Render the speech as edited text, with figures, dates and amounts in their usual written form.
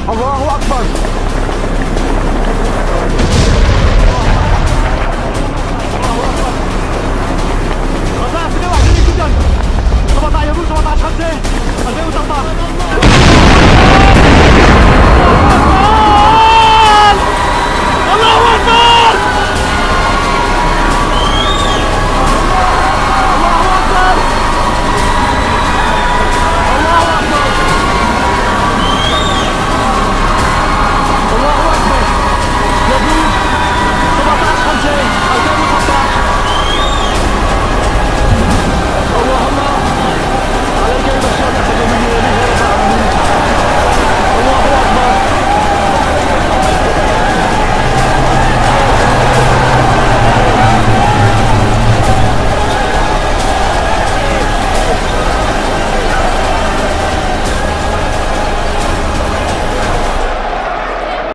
Allahu Akbar. Raza, sini lah, sini ikut. Sama tak, ya bu, sama tak, Syamsi. Ada utama.